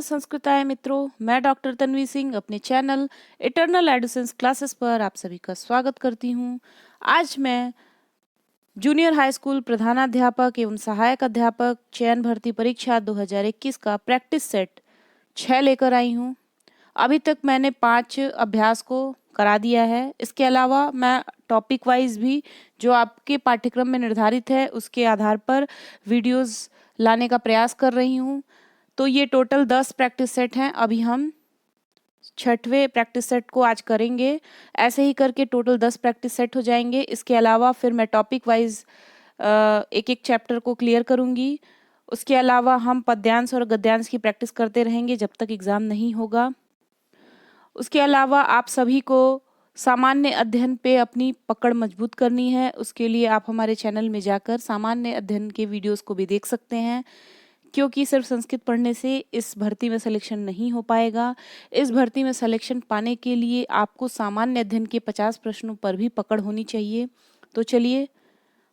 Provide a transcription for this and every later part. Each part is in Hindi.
संस्कृताय मित्रों, मैं डॉक्टर तन्वी सिंह अपने चैनल इटर्नल एडुसेंस क्लासेस पर आप सभी का स्वागत करती हूँ। आज मैं जूनियर हाई स्कूल प्रधानाध्यापक एवं सहायक अध्यापक चयन भर्ती परीक्षा 2021 का प्रैक्टिस सेट 6 लेकर आई हूँ। अभी तक मैंने 5 अभ्यास को करा दिया है। इसके अलावा मैं टॉपिक वाइज भी जो आपके पाठ्यक्रम में निर्धारित है उसके आधार पर वीडियोस लाने का प्रयास कर रही हूँ। तो ये टोटल 10 प्रैक्टिस सेट हैं। अभी हम 6वें प्रैक्टिस सेट को आज करेंगे। ऐसे ही करके टोटल 10 प्रैक्टिस सेट हो जाएंगे। इसके अलावा फिर मैं टॉपिक वाइज एक एक चैप्टर को क्लियर करूंगी। उसके अलावा हम पद्यांश और गद्यांश की प्रैक्टिस करते रहेंगे जब तक एग्ज़ाम नहीं होगा। उसके अलावा आप सभी को सामान्य अध्ययन पे अपनी पकड़ मजबूत करनी है। उसके लिए आप हमारे चैनल में जाकर सामान्य अध्ययन के वीडियोस को भी देख सकते हैं, क्योंकि सिर्फ संस्कृत पढ़ने से इस भर्ती में सिलेक्शन नहीं हो पाएगा। इस भर्ती में सिलेक्शन पाने के लिए आपको सामान्य अध्ययन के 50 प्रश्नों पर भी पकड़ होनी चाहिए। तो चलिए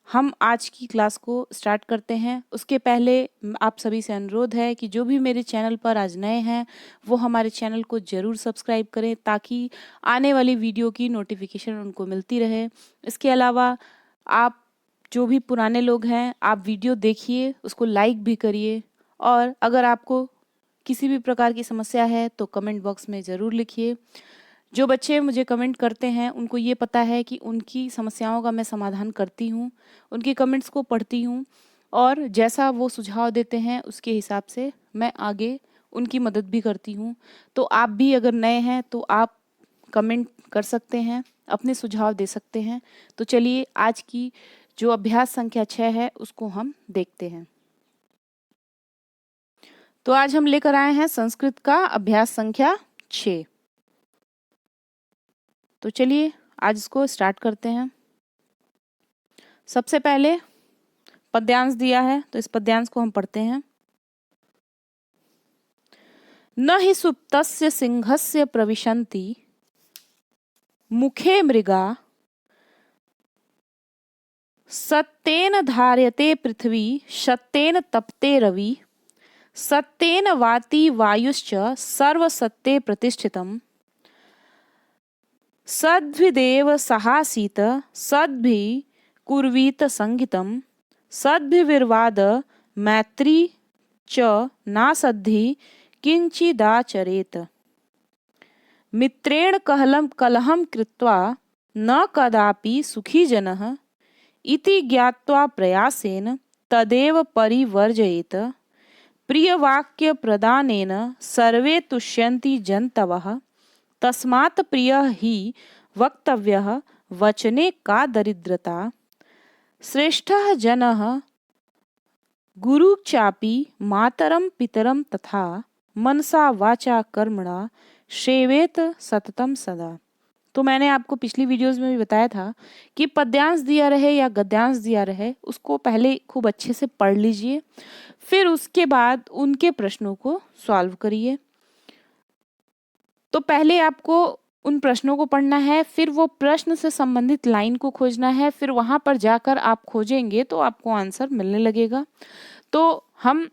हम आज की क्लास को स्टार्ट करते हैं। उसके पहले आप सभी से अनुरोध है कि जो भी मेरे चैनल पर आज नए हैं वो हमारे चैनल को ज़रूर सब्सक्राइब करें ताकि आने वाली वीडियो की नोटिफिकेशन उनको मिलती रहे। इसके अलावा आप जो भी पुराने लोग हैं आप वीडियो देखिए, उसको लाइक भी करिए, और अगर आपको किसी भी प्रकार की समस्या है तो कमेंट बॉक्स में ज़रूर लिखिए। जो बच्चे मुझे कमेंट करते हैं उनको ये पता है कि उनकी समस्याओं का मैं समाधान करती हूँ, उनके कमेंट्स को पढ़ती हूँ और जैसा वो सुझाव देते हैं उसके हिसाब से मैं आगे उनकी मदद भी करती हूँ। तो आप भी अगर नए हैं तो आप कमेंट कर सकते हैं, अपने सुझाव दे सकते हैं। तो चलिए आज की जो अभ्यास संख्या 6 है उसको हम देखते हैं। तो आज हम लेकर आए हैं संस्कृत का अभ्यास संख्या 6। तो चलिए आज इसको स्टार्ट करते हैं। सबसे पहले पद्यांश दिया है तो इस पद्यांश को हम पढ़ते हैं। न हि सुप्तस्य सिंहस्य प्रविशन्ति मुखे मृगा सत्तेन धार्यते पृथ्वी शत्तेन तप्ते रवि सत्तेन वाति वायुश्च सर्वसत्ते प्रतिष्ठितम् सद्भिदेव सहासीत सद्भि कुर्वीत संगीतम् सद्भिर्वाद मैत्री च नासद्धि किंचिदाचरेत मित्रेण कलहं कृत्वा न कदापि सुखी जनः इति ज्ञात्वा प्रयासेन तदेव परिवर्जयेत प्रियवाक्य प्रदानेन सर्वे तुष्यन्ति जन्तवः तस्मात् प्रियः हि वक्तव्यः वचने का दरिद्रता श्रेष्ठः जनः गुरु चापि मातरम पितरम तथा मनसा वाचा कर्मणा सेवेत सततम सदा। तो मैंने आपको पिछली वीडियोस में भी बताया था कि पद्यांश दिया रहे या गद्यांश दिया रहे उसको पहले खूब अच्छे से पढ़ लीजिए, फिर उसके बाद उनके प्रश्नों को सॉल्व करिए। तो पहले आपको उन प्रश्नों को पढ़ना है, फिर वो प्रश्न से संबंधित लाइन को खोजना है, फिर वहां पर जाकर आप खोजेंगे तो आपको आंसर मिलने लगेगा। तो हम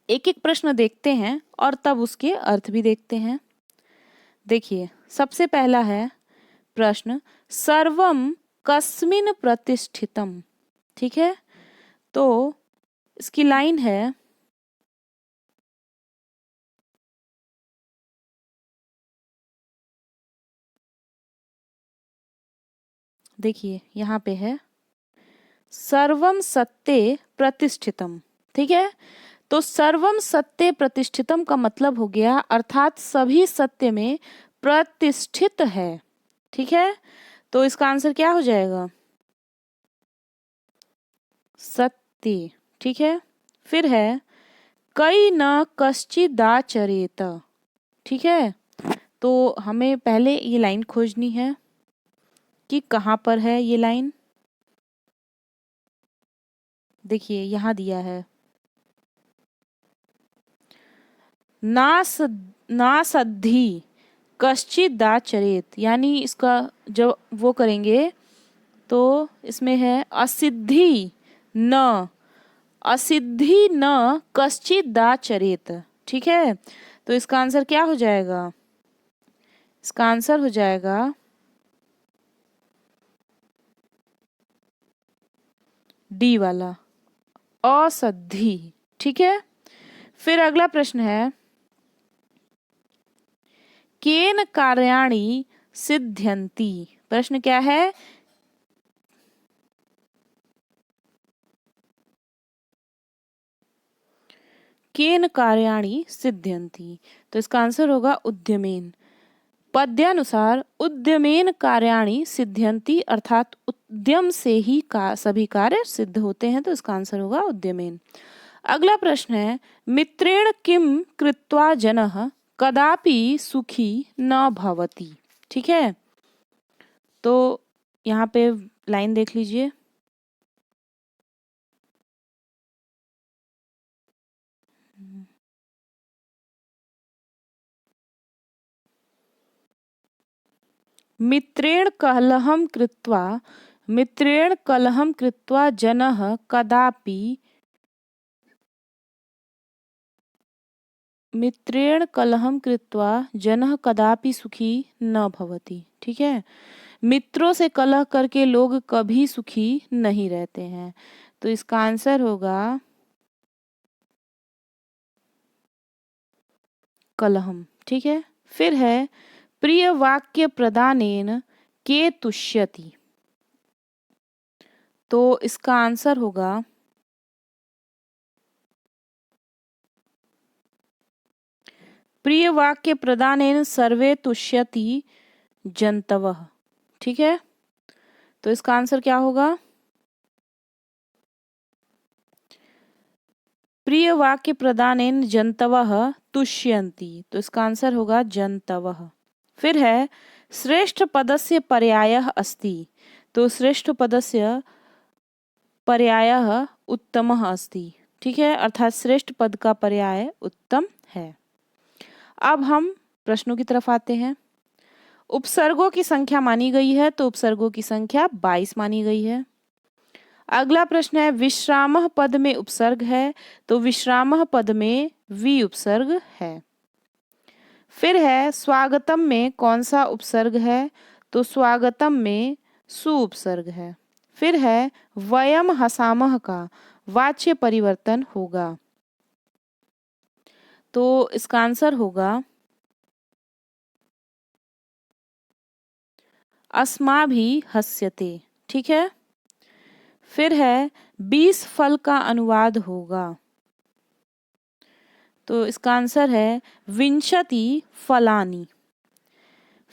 एक एक प्रश्न देखते हैं और तब उसके अर्थ भी देखते हैं। देखिए सबसे पहला है प्रश्न, सर्वम कस्मिन प्रतिष्ठितम। ठीक है, तो इसकी लाइन है, देखिए यहाँ पे है सर्वम सत्ते प्रतिष्ठितम। ठीक है, तो सर्वम सत्य प्रतिष्ठितम का मतलब हो गया अर्थात सभी सत्य में प्रतिष्ठित है। ठीक है, तो इसका आंसर क्या हो जाएगा? सत्य। ठीक है, फिर है कई न कश्चिदाचरेत। ठीक है, तो हमें पहले ये लाइन खोजनी है कि कहाँ पर है ये लाइन। देखिए यहाँ दिया है नासद्धि कश्चिदाचरेत, यानी इसका जब वो करेंगे तो इसमें है असिद्धि न कश्चिदाचरेत। ठीक है, तो इसका आंसर क्या हो जाएगा? इसका आंसर हो जाएगा डी वाला, औषधि। ठीक है, फिर अगला प्रश्न है, केन कार्याणि सिद्ध्यन्ति। प्रश्न क्या है? केन कार्याणि सिद्ध्यन्ति। तो इसका आंसर होगा उद्यमेन। पद्यानुसार उद्यमेन कार्याणि सिद्ध्यन्ति, अर्थात उद्यम से ही सभी कार्य सिद्ध होते हैं। तो इसका आंसर होगा उद्यमेन। अगला प्रश्न है, मित्रेण किम कृत्वा जनः कदापि सुखी न भवति। ठीक है, तो यहाँ पे लाइन देख लीजिए। मित्रेण कलहं कृत्वा जनः कदापि सुखी न भवति। ठीक है, मित्रों से कलह करके लोग कभी सुखी नहीं रहते हैं। तो इसका आंसर होगा कलहम। ठीक है, फिर है, प्रिय वाक्य प्रदानेन के तुष्यति। तो इसका आंसर होगा प्रिय वाक्य प्रदानेन सर्वे तुष्यति जंतवः। ठीक है, तो इसका आंसर क्या होगा? प्रिय वाक्य प्रदानेन जंतवः तुष्यन्ति। तो इसका आंसर होगा जंतवः। फिर है, श्रेष्ठ पदस्य पर्यायः अस्ति। तो श्रेष्ठ पदस्य पर्यायः उत्तमः अस्ति। ठीक है, अर्थात श्रेष्ठ पद का पर्याय उत्तम है। अब हम प्रश्नों की तरफ आते हैं। उपसर्गों की संख्या मानी गई है, तो उपसर्गों की संख्या 22 मानी गई है। अगला प्रश्न है, विश्रामः पद में उपसर्ग है, तो विश्रामः पद में वि उपसर्ग है। फिर है, स्वागतम में कौन सा उपसर्ग है? तो स्वागतम में सु उपसर्ग है। फिर है, वयम हसामः का वाच्य परिवर्तन होगा। तो इसका आंसर होगा अस्माभिः हस्यते। ठीक है, फिर है, 20 फल का अनुवाद होगा। तो इसका आंसर है विंशति फलानि।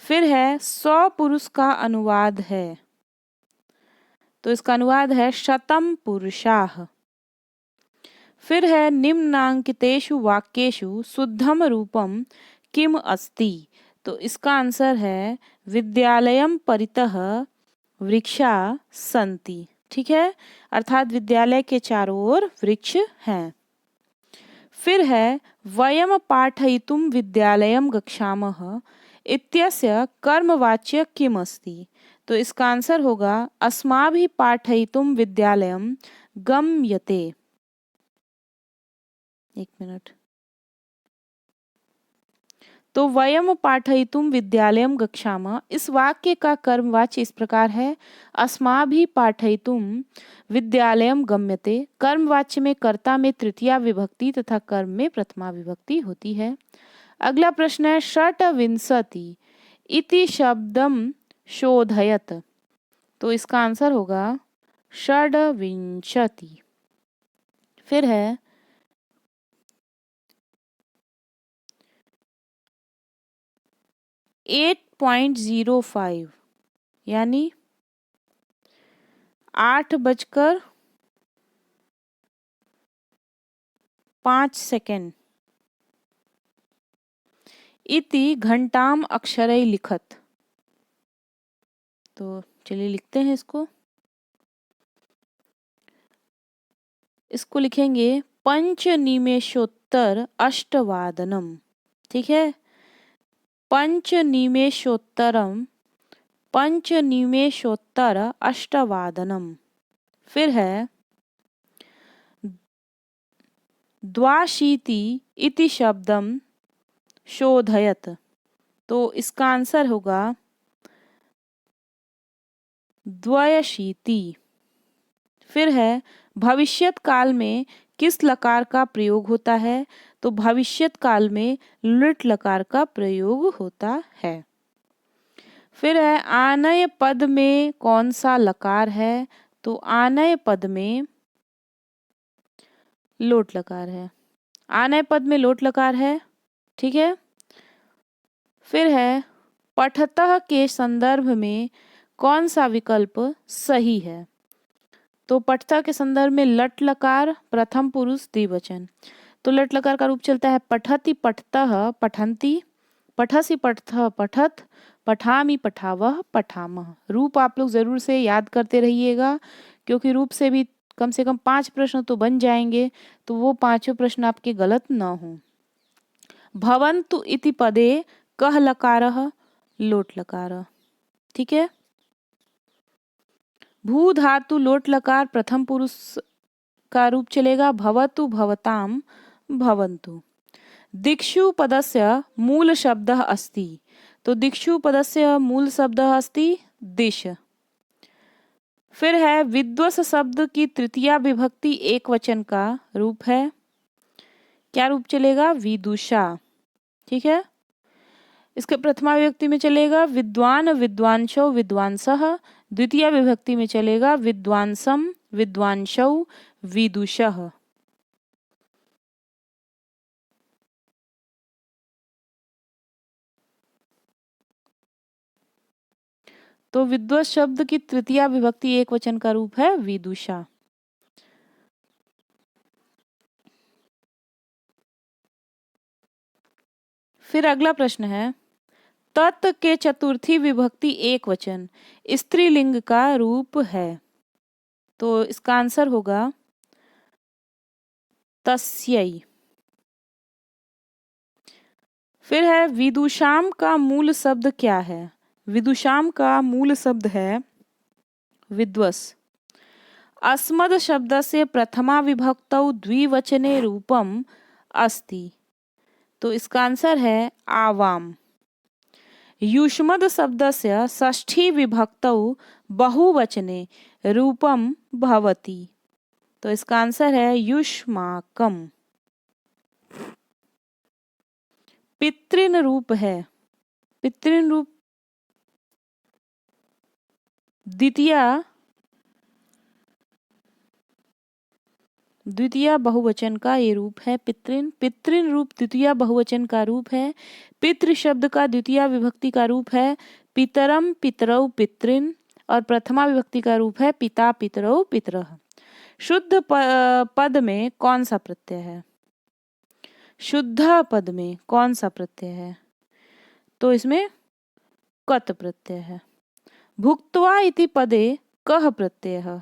फिर है, 100 पुरुष का अनुवाद है। तो इसका अनुवाद है शतम पुरुषाः। फिर है, निम्नांकितेषु वाक्येषु शुद्धम रूपम किम अस्ति। तो इसका आंसर है विद्यालयम परितः वृक्षा सन्ति। ठीक है, अर्थात विद्यालय के चारों ओर वृक्ष हैं। फिर है, वयम पाठयितुम विद्यालयम गच्छामः इत्यस्य कर्मवाच्य किम अस्ति। तो इसका आंसर होगा अस्माभिः पाठयितुम विद्यालयम गम्यते। एक मिनट। तो वयम पाठयितुम विद्यालयम गच्छामः, इस वाक्य का कर्मवाच्य इस प्रकार है, अस्माभिः पाठयितुम विद्यालयम गम्यते। कर्मवाच्य में कर्ता में तृतीया विभक्ति तथा कर्म में प्रथमा विभक्ति होती है। अगला प्रश्न है, षट्विंशति इति शब्दम शोधयत। तो इसका आंसर होगा षड्विंशति। फिर है, 8.05 यानी 8:05 इति घंटाम अक्षरै लिखत। तो चलिए लिखते हैं इसको। लिखेंगे पंचनिमेषोत्तर अष्टवादनम। ठीक है, पंचनिमेषोत्तर अष्टवादनम। फिर है, द्वाशीति इति शब्दम शोधयत। तो इसका आंसर होगा द्वयशीति। फिर है भविष्यत काल में किस लकार का प्रयोग होता है? तो भविष्यत काल में लृट लकार का प्रयोग होता है। फिर है आनय पद में कौन सा लकार है? तो आनय पद में लोट लकार है। आनय पद में लोट लकार है, ठीक है। फिर है पठतः के संदर्भ में कौन सा विकल्प सही है? तो पठतः के संदर्भ में लट लकार प्रथम पुरुष द्विवचन। तो लट लकार का रूप चलता है पठति पठतः पठन्ति, पठसि पठतः पठत, पठामि पठावह पठामः। रूप आप लोग जरूर से याद करते रहिएगा, क्योंकि रूप से भी कम से कम 5 प्रश्न तो बन जाएंगे, तो वो 5 प्रश्न आपके गलत ना हो। भवन्तु इति पदे कः लकारः? लोट लकारः, ठीक है। भू धातु लोट लकार प्रथम पुरुष का रूप चलेगा भवतु भवताम भवन्तु। दिक्षु पदस्य मूल शब्दः अस्ति। तो दिक्षु पदस्य मूल शब्दः अस्ति दिश। फिर है विद्वस शब्द की तृतीया विभक्ति एक वचन का रूप है, क्या रूप चलेगा? विदुषा, ठीक है। इसके प्रथमा विभक्ति में चलेगा विद्वान विद्वांसौ विद्वांसः, द्वितीय विभक्ति में चलेगा विद्वांसम विद्वांसौ विदुषः। तो विद्वत शब्द की तृतीया विभक्ति एक वचन का रूप है विदुषा। फिर अगला प्रश्न है तत् के चतुर्थी विभक्ति एक वचन स्त्रीलिंग का रूप है। तो इसका आंसर होगा तस्यै। फिर है विदुषाम का मूल शब्द क्या है? विदुषाम का मूल शब्द है विद्वस। अस्मद शब्द से प्रथमा विभक्तौ द्विवचने रूपम अस्ति। तो इसका आंसर है आवाम। युष्मद शब्दस्य षष्ठी विभक्तौ बहुवचने रूपम भवति। तो इसका आंसर है युष्माकम। पितृन रूप है, पितृन रूप द्वितीय बहुवचन का ये रूप है पितृन। पितृन रूप द्वितीय बहुवचन का रूप है। पितृ शब्द का द्वितीय विभक्ति का रूप है पितरम पितरौ पितृन, और प्रथमा विभक्ति का रूप है पिता पितरौ पितरः। शुद्ध पद में कौन सा प्रत्यय है? शुद्ध पद में कौन सा प्रत्यय है? तो इसमें कत प्रत्यय है। भुक्त्वा इति पदे कः प्रत्ययः?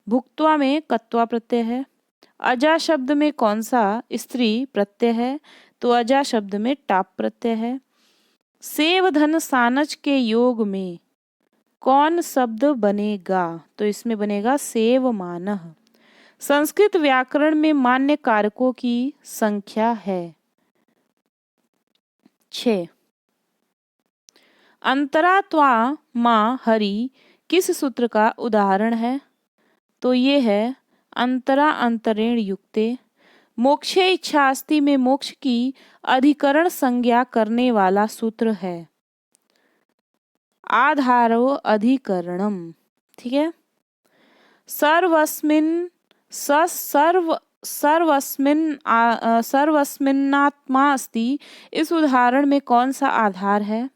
भुक्त्वा में कत्वा प्रत्यय है। अजा शब्द में कौन सा स्त्री प्रत्यय है? तो अजा शब्द में टाप प्रत्यय है। सेव धन सानच के योग में कौन शब्द बनेगा? तो इसमें बनेगा सेवमानः। संस्कृत व्याकरण में मान्य कारकों की संख्या है 6। अंतरा त्वा माँ हरि किस सूत्र का उदाहरण है? तो ये है अंतरा अंतरेण युक्ते। मोक्षे इच्छास्ति में मोक्ष की अधिकरण संज्ञा करने वाला सूत्र है आधारो अधिकरणम, ठीक है। सर्वस्मिन् सर्वस्मिन्नात्मा अस्ति, इस उदाहरण में कौन सा आधार है?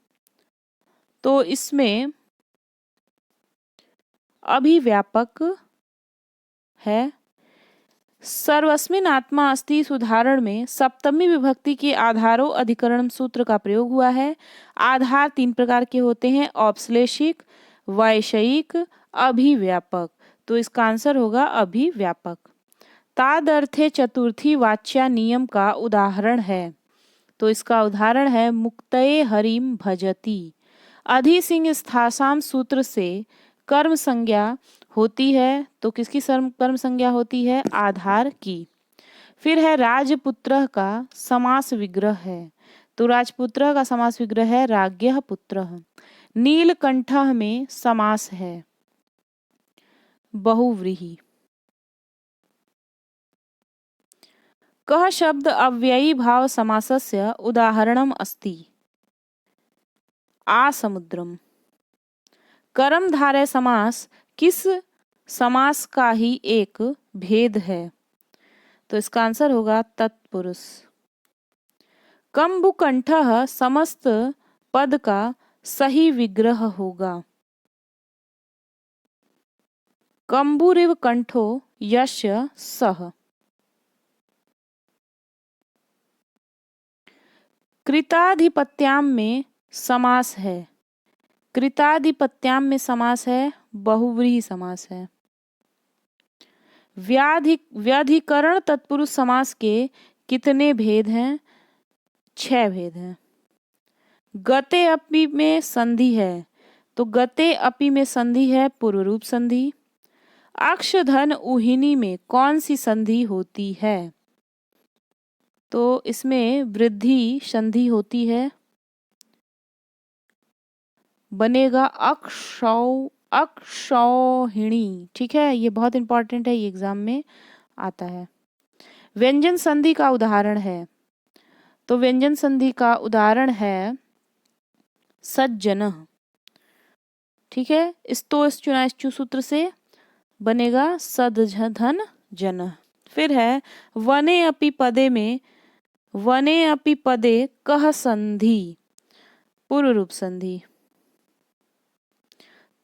तो इसमें अभिव्यापक है। सर्वस्मिन आत्मा अस्ति इस उदाहरण में सप्तमी विभक्ति के आधारो अधिकरण सूत्र का प्रयोग हुआ है। आधार 3 प्रकार के होते हैं औपश्लेषिक, वैषयिक, अभिव्यापक। तो इसका आंसर होगा अभिव्यापक। तादर्थे चतुर्थी वाच्या नियम का उदाहरण है। तो इसका उदाहरण है मुक्तये हरिम भजति। अधि सिंह स्थासाम सूत्र से कर्म संज्ञा होती है, तो किसकी कर्म संज्ञा होती है? आधार की। फिर है राजपुत्र का समास विग्रह है। तो राजपुत्र का समास विग्रह है राज्ञः पुत्रः। नीलकंठः में समास है बहुव्रीहि। कः शब्द अव्ययी भाव समासस्य उदाहरणम् अस्ति? आसमुद्रम। कर्मधारय समास किस समास का ही एक भेद है? तो इसका आंसर होगा तत्पुरुष। कंबुकंठः समस्त पद का सही विग्रह होगा। कंबुरिव कंठो यस्य सः। कृताधिपत्याम में समास है। कृताधिपत्याम में समास है बहुव्रीहि समास है। व्याधिकरण तत्पुरुष समास के कितने भेद हैं? 6 भेद हैं। गते अपि में संधि है, तो गते अपि में संधि है पूर्व रूप संधि। अक्षधन उहिनी में कौन सी संधि होती है? तो इसमें वृद्धि संधि होती है, बनेगा अक्षौहिणी। ठीक है, ये बहुत इंपॉर्टेंट है, ये एग्जाम में आता है। व्यंजन संधि का उदाहरण है, तो व्यंजन संधि का उदाहरण है सज्जन। ठीक है, स्तो चुना इच्छु सूत्र से बनेगा सदधन जन। फिर है वने अपि पदे में वने अपि पदे कह संधि पूर्व रूप संधि।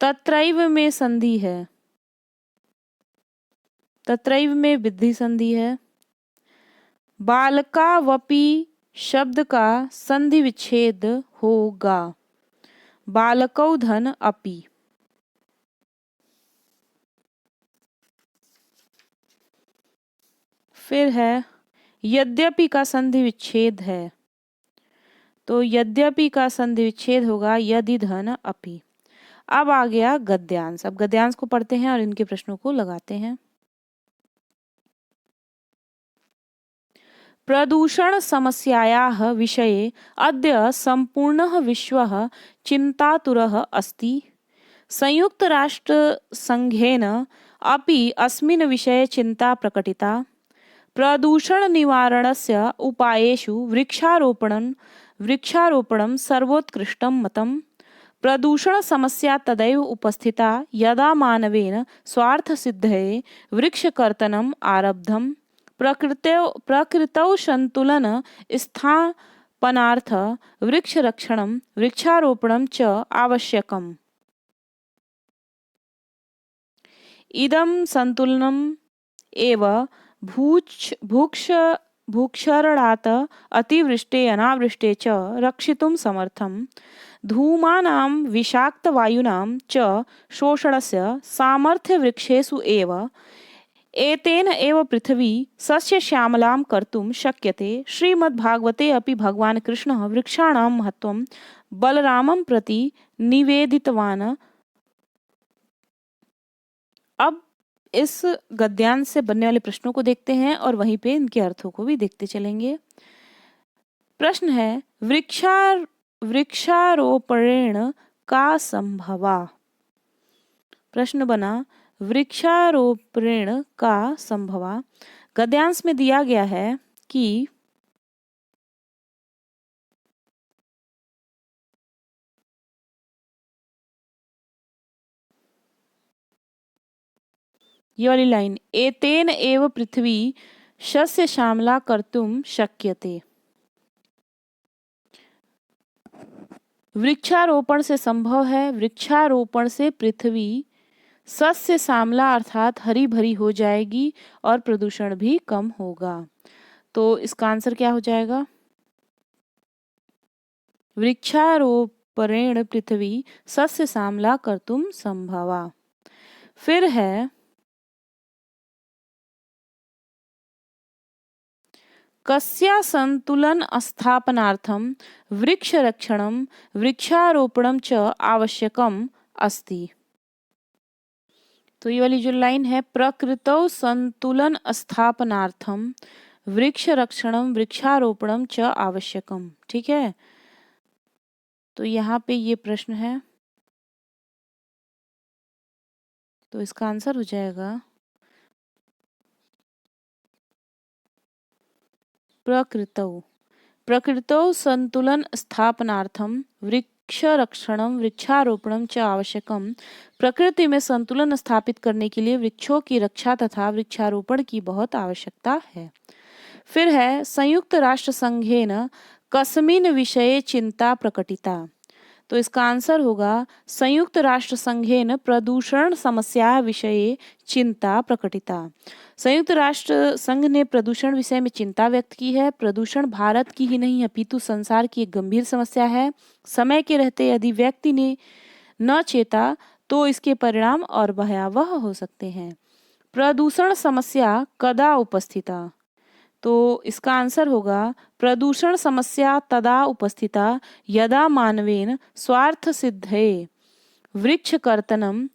तत्रैव में संधि है, तत्रैव में वृद्धि संधि है। बालकावपि शब्द का संधि विच्छेद होगा बालकौ धन अपि। फिर है यद्यपि का संधि विच्छेद है, तो यद्यपि का संधि विच्छेद होगा यदि धन अपि। अब आ गया गद्यांश। अब गद्यांश को पढ़ते हैं और इनके प्रश्नों को लगाते हैं। प्रदूषण समस्यायाः विषये अद्य सम्पूर्णः विश्वः चिन्तातुरः अस्ति। संयुक्त राष्ट्र संघेन अपि अस्मिन् विषये चिन्ता प्रकटिता। प्रदूषण निवारणस्य उपायेषु वृक्षारोपणं सर्वोत्कृष्टं मतम्। प्रदूषण समस्या तदैव उपस्थिता यदा मानवेन स्वार्थसिद्धये वृक्षकर्तनम् आरब्धम्। प्रकृतौ संतुलन स्थापनार्थ वृक्षरक्षणं वृक्षारोपणं च आवश्यकम्। इदं संतुलनम् एव भूक्षरणात् अतिवृष्टे अनावृष्टे च रक्षितुं समर्थम्। धूमानां विषाक्तवायूनां च शोषणस्य सामर्थ्य वृक्षेषु एव। एतेन एव पृथ्वी सस्यश्यामलां कर्तुं शक्यते। श्रीमद्भागवते अपि भगवान् कृष्णः वृक्षाणां महत्त्वं बलरामं प्रति निवेदितवान्। अब इस गद्यांश से बनने वाले प्रश्नों को देखते हैं और वहीं पे इनके अर्थों को भी देखते चलेंगे। प्रश्न है वृक्षारोपणेन का संभवा। प्रश्न बना वृक्षारोपण का संभवा। गद्यांश में दिया गया है कि ये वाली लाइन एतेन एव पृथ्वी शस्य श्यामला कर्तुम शक्यते। वृक्षारोपण से संभव है, वृक्षारोपण से पृथ्वी सस्य श्यामला अर्थात हरी भरी हो जाएगी और प्रदूषण भी कम होगा। तो इसका आंसर क्या हो जाएगा? वृक्षारोपणेन पृथ्वी सस्य श्यामला कर्तुम संभवा। फिर है कस्या संतुलन स्थापनार्थं वृक्षरक्षणं वृक्षारोपणं च आवश्यकम् अस्ति। तो ये वाली जो लाइन है प्रकृतौ संतुलन स्थापनार्थं वृक्ष रक्षणम वृक्षारोपणम च आवश्यकम। ठीक है, तो यहाँ पे ये प्रश्न है, तो इसका आंसर हो जाएगा प्रकृतौ। प्रकृतौ संतुलन स्थापनार्थम वृक्षरक्षणम वृक्षारोपणम च आवश्यकम। प्रकृति में संतुलन स्थापित करने के लिए वृक्षों की रक्षा तथा वृक्षारोपण की बहुत आवश्यकता है। फिर है संयुक्त राष्ट्र संघेन कस्मिन् विषये चिंता प्रकटिता। तो इसका आंसर होगा संयुक्त राष्ट्र संघेन प्रदूषण समस्या विषये चिंता प्रकटिता। संयुक्त राष्ट्र संघ ने प्रदूषण विषय में चिंता व्यक्त की है। प्रदूषण भारत की ही नहीं अपितु संसार की एक गंभीर समस्या है। समय के रहते यदि व्यक्ति ने न चेता तो इसके परिणाम और भयावह हो सकते हैं। प्रदूषण समस्या कदा उपस्थिता। तो इसका आंसर होगा प्रदूषण समस्या तदा उपस्थिता यदा मानवेन स्वार्थ सिद्धये वृक्ष कर्तनम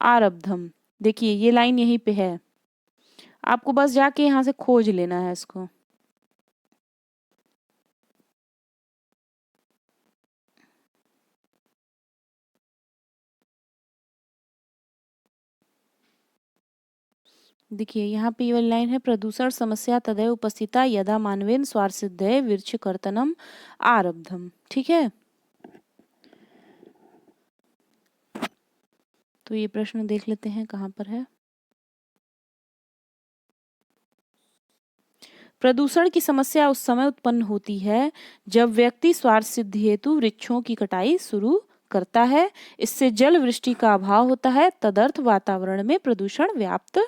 आरब्धम। देखिए ये लाइन यहीं पे है, आपको बस जाके यहाँ से खोज लेना है इसको। देखिए यहाँ पे ये वाली लाइन है, प्रदूषण समस्या तदैव उपस्थिता यदा मानवेन स्वार्थ वृक्ष कर्तनम आरब्धम। ठीक है, तो ये प्रश्न देख लेते हैं कहाँ पर है। प्रदूषण की समस्या उस समय उत्पन्न होती है जब व्यक्ति स्वार्थ सिद्धि हेतु वृक्षों की कटाई शुरू करता है। इससे जल वृष्टि का अभाव होता है, तदर्थ वातावरण में प्रदूषण व्याप्त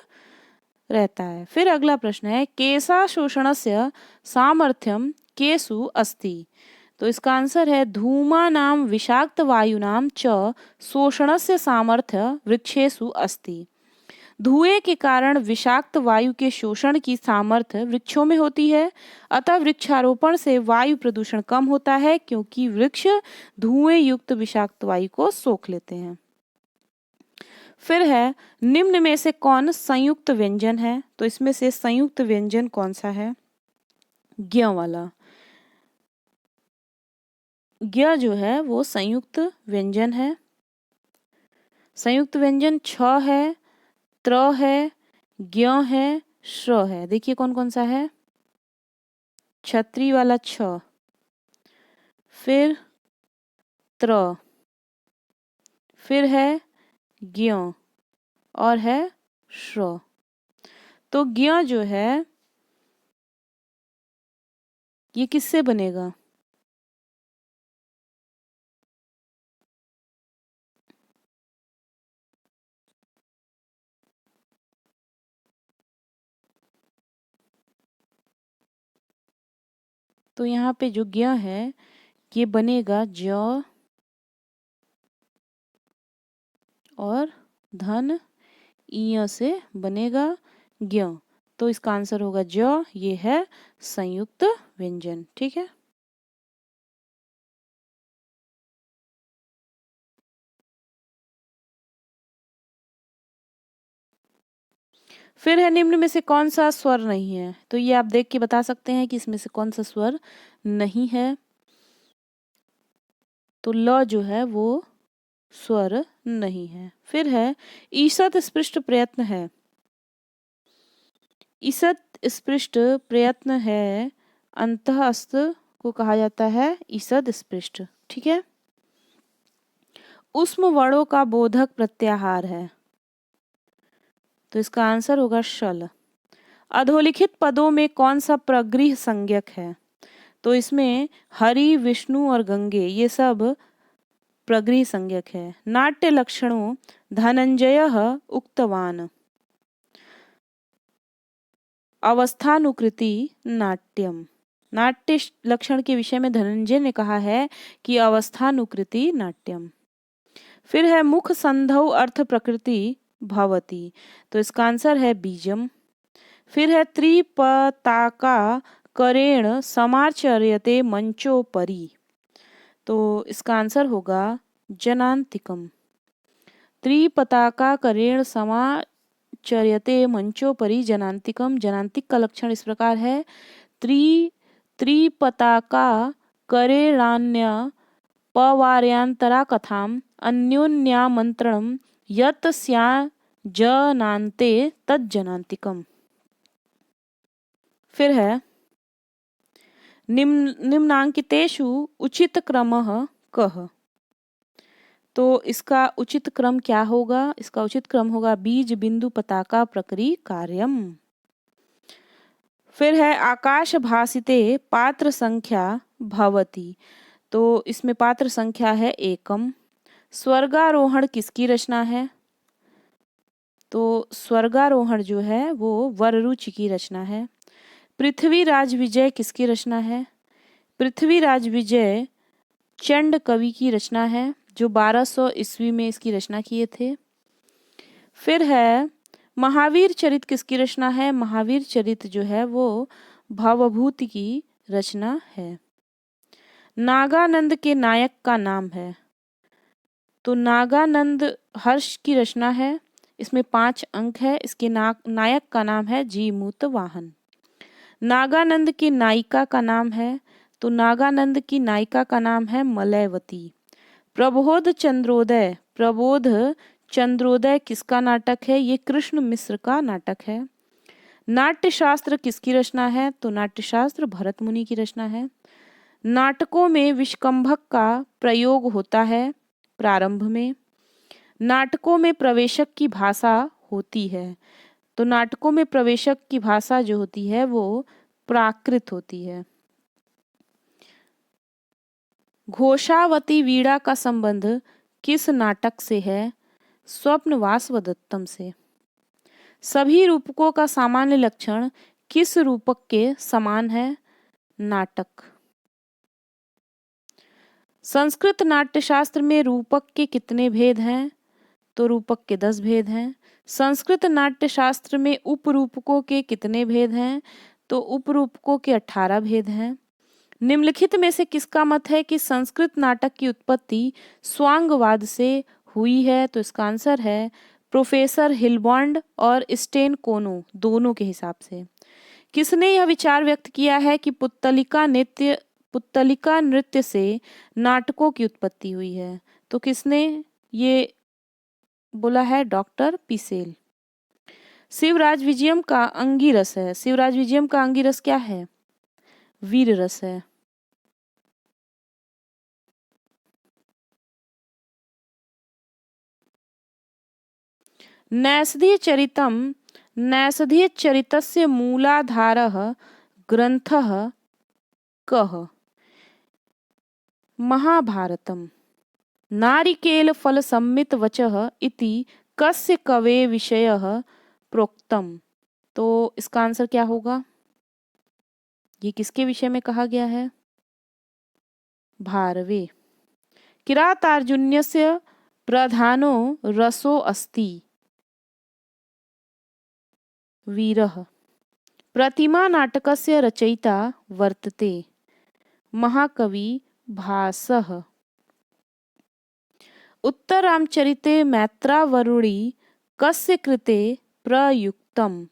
रहता है। फिर अगला प्रश्न है, केशा शोषणस्य सामर्थ्यम केसु अस्ति। तो इसका आंसर है धूमानां विषाक्त वायुनां च शोषणस्य सामर्थ्य वृक्षेषु अस्ति। धुएं के कारण विषाक्त वायु के शोषण की सामर्थ्य वृक्षों में होती है। अतः वृक्षारोपण से वायु प्रदूषण कम होता है क्योंकि वृक्ष धुएं युक्त विषाक्त वायु को सोख लेते हैं। फिर है निम्न में से कौन संयुक्त व्यंजन है। तो इसमें से संयुक्त व्यंजन कौन सा है, ज्ञ वाला। ज्ञ जो है वो संयुक्त व्यंजन है। संयुक्त व्यंजन छ है, त्र है, ज्ञ है, श्र है। देखिए कौन कौन सा है, छत्री वाला छ, फिर त्र, फिर है ज्ञ और है श्र। तो ज्ञ जो है ये किससे बनेगा, तो यहाँ पे जो ज्ञ है ये बनेगा ज और धन ईय से बनेगा ज्ञ। तो इसका आंसर होगा ज, ये है संयुक्त व्यंजन। ठीक है, फिर है निम्न में से कौन सा स्वर नहीं है। तो ये आप देख के बता सकते हैं कि इसमें से कौन सा स्वर नहीं है। तो ल जो है वो स्वर नहीं है। फिर है ईषत् स्पृष्ट प्रयत्न है। ईषत् स्पृष्ट प्रयत्न है, अंतःस्थ को कहा जाता है ईषद स्पृष्ट। ठीक है, उष्म वर्णों का बोधक प्रत्याहार है। तो इसका आंसर होगा शल। अधोलिखित पदों में कौन सा प्रगृह संज्ञक है। तो इसमें हरि, विष्णु और गंगे ये सब प्रगृह संज्ञक है। नाट्य लक्षणों धनंजय उक्तवान, अवस्थानुकृति नाट्यम। नाट्य लक्षण के विषय में धनंजय ने कहा है कि अवस्थानुकृति नाट्यम। फिर है मुख संधौ अर्थ प्रकृति भवती। तो इसका आंसर है बीजम। फिर है त्रिपताका करेण समाचर्यते मंचोपरि। तो इसका आंसर होगा जनांतिकम। त्रिपताका करेण चर्यते मंचोपरि जनांतिकम। जनांतिक का लक्षण इस प्रकार है, त्रिपताका करेणान्य पवार्यांतरा कथाम अन्योन्यामंत्रणम यत स्या जनान्ते तज्जनांतिकम। फिर है निम्नांकितेषु उचित क्रमः कः। तो इसका उचित क्रम क्या होगा? इसका उचित क्रम होगा बीज बिंदु पताका प्रक्रिय कार्यम। फिर है आकाश भासिते पात्र संख्या भवति। तो इसमें पात्र संख्या है एकम। स्वर्गारोहण किसकी रचना है? तो स्वर्गारोहण जो है वो वररुचि की रचना है। पृथ्वीराज विजय किसकी रचना है? पृथ्वीराज विजय चंड कवि की रचना है, जो 1200 ईस्वी में इसकी रचना किए थे। फिर है महावीर चरित किसकी रचना है? महावीर चरित जो है वो भवभूति की रचना है। नागानंद के नायक का नाम है? तो नागानंद हर्ष की रचना है, इसमें 5 अंक है। इसके नायक का नाम है जीमूत वाहन। नागानंद की नायिका का नाम है? तो नागानंद की नायिका का नाम है मलयवती। प्रबोध चंद्रोदय, प्रबोध चंद्रोदय किसका नाटक है? ये कृष्ण मिश्र का नाटक है। नाट्यशास्त्र किसकी रचना है? तो नाट्यशास्त्र भरत मुनि की रचना है। नाटकों में विष्कंभक का प्रयोग होता है प्रारंभ में। नाटकों में प्रवेशक की भाषा होती है। तो नाटकों में प्रवेशक की भाषा जो होती है वो प्राकृत होती है। घोषावती वीणा का संबंध किस नाटक से है? स्वप्न वासवदत्तम से। सभी रूपकों का सामान्य लक्षण किस रूपक के समान है? नाटक। संस्कृत नाट्यशास्त्र में रूपक के कितने भेद हैं? तो रूपक के 10 भेद हैं। संस्कृत नाट्यशास्त्र में उपरूपकों के कितने भेद हैं? तो उपरूपकों के 18 भेद हैं। निम्नलिखित में से किसका मत है कि संस्कृत नाटक की उत्पत्ति स्वांगवाद से हुई है? तो इसका आंसर है प्रोफेसर हिलबॉन्ड और स्टेन कोनो, दोनों के हिसाब से। किसने यह विचार व्यक्त किया है कि पुत्तलिका नृत्य से नाटकों की उत्पत्ति हुई है? तो किसने ये बोला है? डॉक्टर पिसेल। शिवराज विजयम का अंगिरस है। शिवराज विजयम का अंगिरस क्या है? वीर रस है। नैषधीय चरितस्य मूलाधारः ग्रंथः कः? महाभारतम। नारिकेल फल सम्मित वचः इति कस्य कवे विषयः प्रोक्तम। तो इसका आंसर क्या होगा? ये किसके विषय में कहा गया है? भारवे। किरातार्जुन्यस्य प्रधानो रसो अस्ति वीरः। प्रतिमा नाटकस्य रचयिता वर्तते महाकवि भासः। उत्तररामचरिते मैत्रावरुणि कस्य कृते प्रयुक्तम्?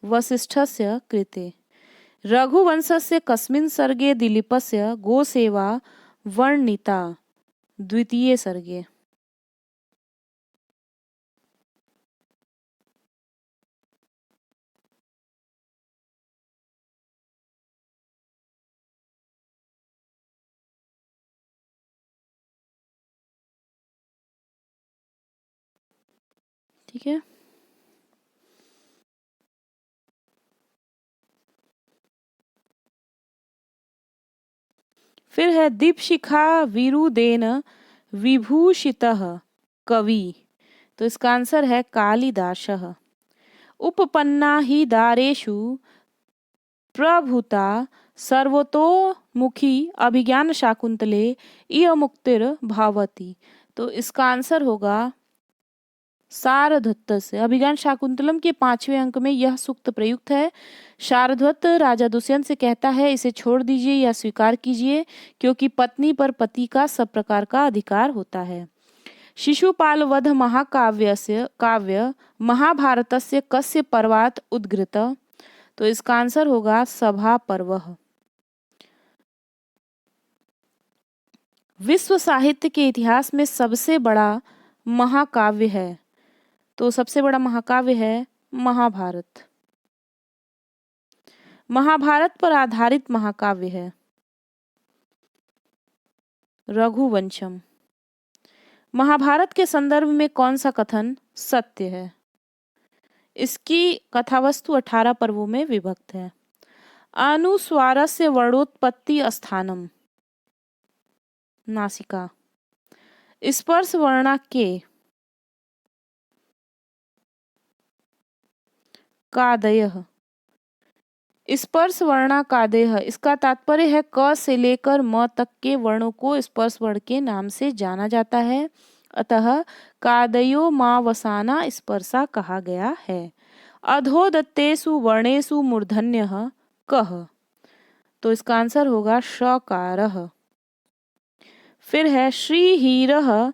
वसिष्ठस्य कृते। रघुवंशस्य कस्मिन् सर्गे दिलीपस्य गोसेवा वर्णिता? द्वितीय सर्गे। ठीक है। फिर है दीपशिखा विरुदेन विभूषितः कवि। तो इसका आंसर है कालिदासः। उपपन्ना हि दारेषु प्रभुता सर्वतोमुखी अभिज्ञान शाकुंतले इह मुक्तिर भावती। तो इसका आंसर होगा शारद्वत से। अभिज्ञान शाकुंतलम के 5वें अंक में यह सूक्त प्रयुक्त है। शारद्वत राजा दुष्यंत से कहता है इसे छोड़ दीजिए या स्वीकार कीजिए, क्योंकि पत्नी पर पति का सब प्रकार का अधिकार होता है। शिशुपालवध महाकाव्यस्य काव्य महाभारतस्य कस्य पर्वात् उद्घृत? तो इसका आंसर होगा सभा पर्व। विश्व साहित्य के इतिहास में सबसे बड़ा महाकाव्य है? तो सबसे बड़ा महाकाव्य है महाभारत। महाभारत पर आधारित महाकाव्य है रघुवंशम। महाभारत के संदर्भ में कौन सा कथन सत्य है? इसकी कथावस्तु 18 पर्वों में विभक्त है। अनुस्वारस्य वर्णोत्पत्ति स्थानम नासिका। स्पर्श वर्णा के कादयः। स्पर्श वर्णा कादयः इसका तात्पर्य है क से लेकर म तक के वर्णों को स्पर्श वर्ण के नाम से जाना जाता है, अतः कादयो मावसाना स्पर्शा कहा गया है। अधोदत्तेषु वर्णेषु मूर्धन्यः कः? तो इसका आंसर होगा षकारः। फिर है श्रीहीरः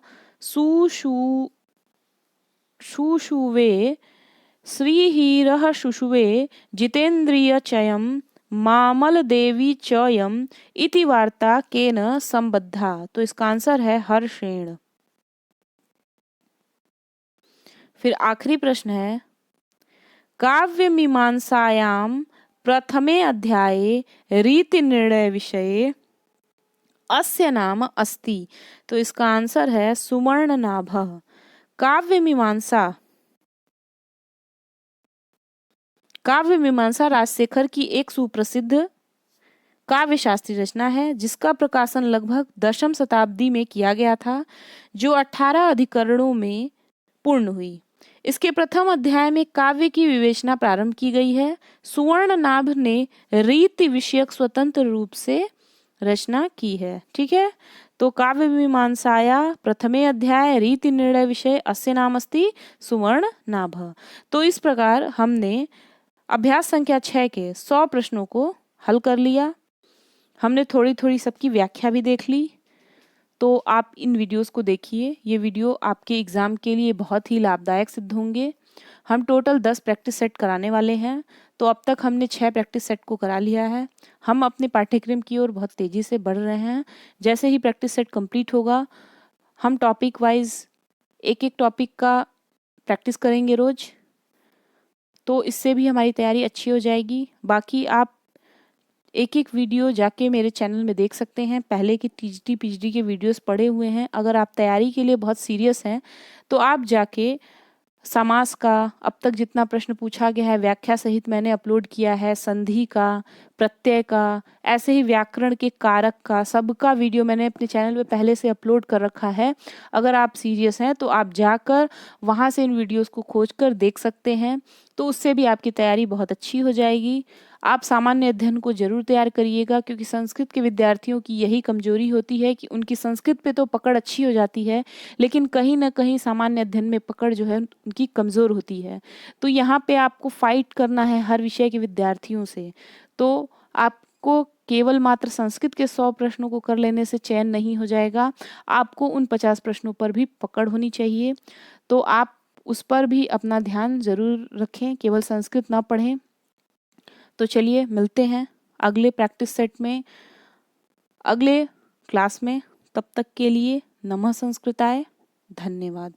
शुशुवे श्रीहीरः शुशुवे जितेन्द्रियचयं मामलदेवी चयम इति वार्ता केन संबद्धा? तो इसका आंसर है हर्षेण। फिर आखिरी प्रश्न है काव्य मीमांसायां प्रथमे अध्याये रीति निर्णय विषये अस्य नाम अस्ति? तो इसका आंसर है सुवर्णनाभः। काव्य मीमांसा राजशेखर की एक सुप्रसिद्ध काव्य शास्त्रीय रचना है जिसका प्रकाशन लगभग 10वीं शताब्दी में किया गया था, जो 18 अधिकरणों में पूर्ण हुई। इसके प्रथम अध्याय में काव्य की विवेचना प्रारंभ की गई है। सुवर्णनाभ ने रीति विषयक स्वतंत्र रूप से रचना की है। ठीक है, तो काव्य मीमांसाया प्रथमे अध्याय रीति निर्णय विषय अस्य नाम अस्ति सुवर्णनाभः। तो इस प्रकार हमने अभ्यास संख्या 6 के 100 प्रश्नों को हल कर लिया। हमने थोड़ी थोड़ी सबकी व्याख्या भी देख ली। तो आप इन वीडियोस को देखिए, ये वीडियो आपके एग्ज़ाम के लिए बहुत ही लाभदायक सिद्ध होंगे। हम टोटल 10 प्रैक्टिस सेट कराने वाले हैं, तो अब तक हमने 6 प्रैक्टिस सेट को करा लिया है। हम अपने पाठ्यक्रम की ओर बहुत तेज़ी से बढ़ रहे हैं। जैसे ही प्रैक्टिस सेट कंप्लीट होगा, हम टॉपिक वाइज एक टॉपिक का प्रैक्टिस करेंगे रोज़, तो इससे भी हमारी तैयारी अच्छी हो जाएगी। बाकी आप एक वीडियो जाके मेरे चैनल में देख सकते हैं। पहले की टीजीटी पीजीडी के वीडियोस पड़े हुए हैं। अगर आप तैयारी के लिए बहुत सीरियस हैं तो आप जाके समास का अब तक जितना प्रश्न पूछा गया है व्याख्या सहित मैंने अपलोड किया है, संधि का, प्रत्यय का, ऐसे ही व्याकरण के कारक का, सबका वीडियो मैंने अपने चैनल पे पहले से अपलोड कर रखा है। अगर आप सीरियस हैं तो आप जाकर वहाँ से इन वीडियोस को खोजकर देख सकते हैं, तो उससे भी आपकी तैयारी बहुत अच्छी हो जाएगी। आप सामान्य अध्ययन को जरूर तैयार करिएगा, क्योंकि संस्कृत के विद्यार्थियों की यही कमजोरी होती है कि उनकी संस्कृत पे तो पकड़ अच्छी हो जाती है, लेकिन कहीं ना कहीं सामान्य अध्ययन में पकड़ जो है उनकी कमज़ोर होती है। तो यहाँ पे आपको फाइट करना है हर विषय के विद्यार्थियों से। तो आपको केवल मात्र संस्कृत के 100 प्रश्नों को कर लेने से चयन नहीं हो जाएगा, आपको उन 50 प्रश्नों पर भी पकड़ होनी चाहिए। तो आप उस पर भी अपना ध्यान ज़रूर रखें, केवल संस्कृत ना पढ़ें। तो चलिए मिलते हैं अगले प्रैक्टिस सेट में, अगले क्लास में। तब तक के लिए नमः संस्कृताय, धन्यवाद।